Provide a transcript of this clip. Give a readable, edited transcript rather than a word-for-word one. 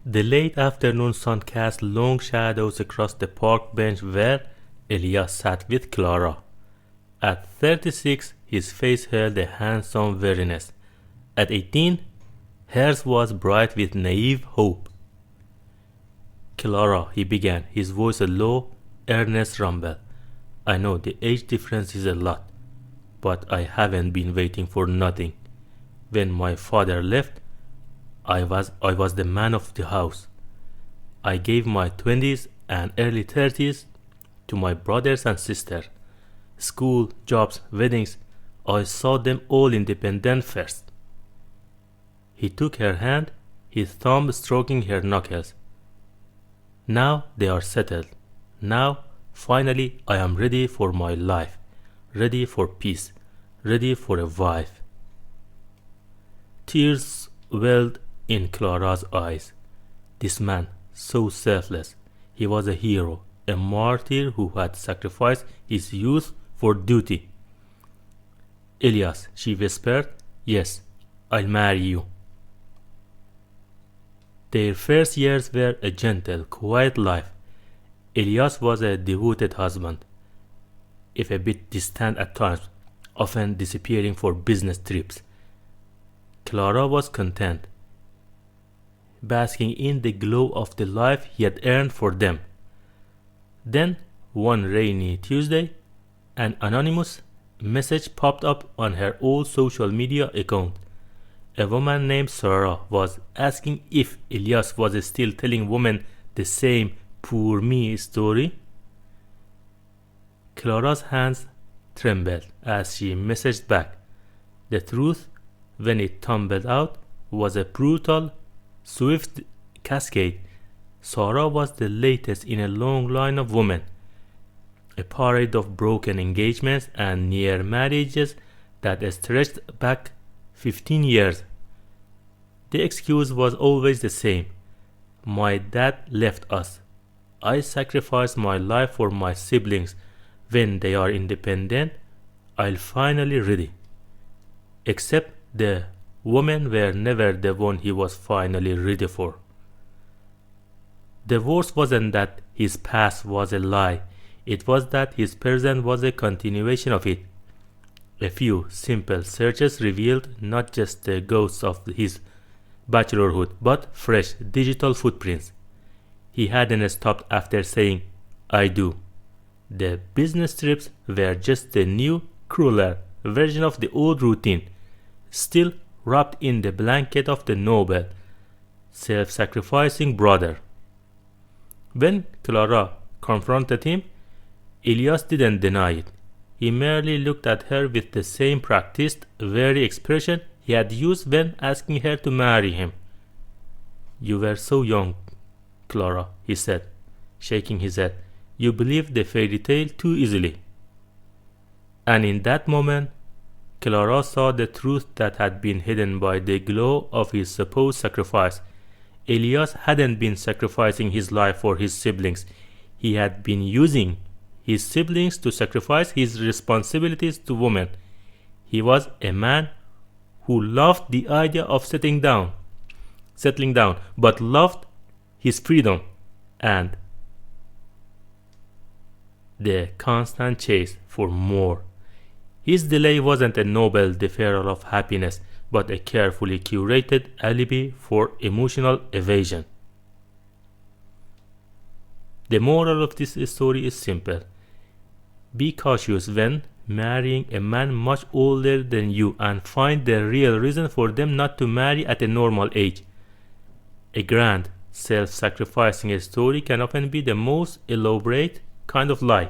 The late afternoon sun cast long shadows across the park bench where Elias sat with Clara. At 36, his face held a handsome weariness. At 18, hers was bright with naive hope. Clara, he began, his voice a low, earnest rumble. I know the age difference is a lot, but I haven't been waiting for nothing. When my father left, I was the man of the house. I gave my 20s and early 30s to my brothers and sisters. School, jobs, weddings, I saw them all independent first. He took her hand, his thumb stroking her knuckles. Now they are settled. Now, finally, I am ready for my life, ready for peace, ready for a wife. Tears welled in Clara's eyes. This man, so selfless, he was a hero, a martyr who had sacrificed his youth for duty. Elias, she whispered, yes, I'll marry you. Their first years were a gentle, quiet life. Elias was a devoted husband, if a bit distant at times, often disappearing for business trips. Clara was content, basking in the glow of the life he had earned for them. Then, one rainy Tuesday, an anonymous message popped up on her old social media account. A woman named Clara was asking if Elias was still telling women the same poor me story. Clara's hands trembled as she messaged back. The truth, when it tumbled out, was a brutal, swift cascade. Sarah was the latest in a long line of women, a parade of broken engagements and near marriages that stretched back 15 years. The excuse was always the same. My dad left us. I sacrificed my life for my siblings. When they are independent, I'll finally ready. Except the women were never the one he was finally ready for. The worst wasn't that his past was a lie. It was that his present was a continuation of it. A few simple searches revealed not just the ghosts of his bachelorhood, but fresh digital footprints. He hadn't stopped after saying, I do. The business trips were just a new, crueler version of the old routine, still wrapped in the blanket of the noble, self-sacrificing brother. When Clara confronted him, Elias didn't deny it. He merely looked at her with the same practiced, wary expression he had used when asking her to marry him. You were so young, Clara, he said, shaking his head. You believed the fairy tale too easily. And in that moment, Clara saw the truth that had been hidden by the glow of his supposed sacrifice. Elias hadn't been sacrificing his life for his siblings. He had been using his siblings to sacrifice his responsibilities to women. He was a man who loved the idea of settling down, but loved his freedom and the constant chase for more. His delay wasn't a noble deferral of happiness, but a carefully curated alibi for emotional evasion. The moral of this story is simple. Be cautious when marrying a man much older than you and find the real reason for them not to marry at a normal age. A grand, self-sacrificing story can often be the most elaborate kind of lie.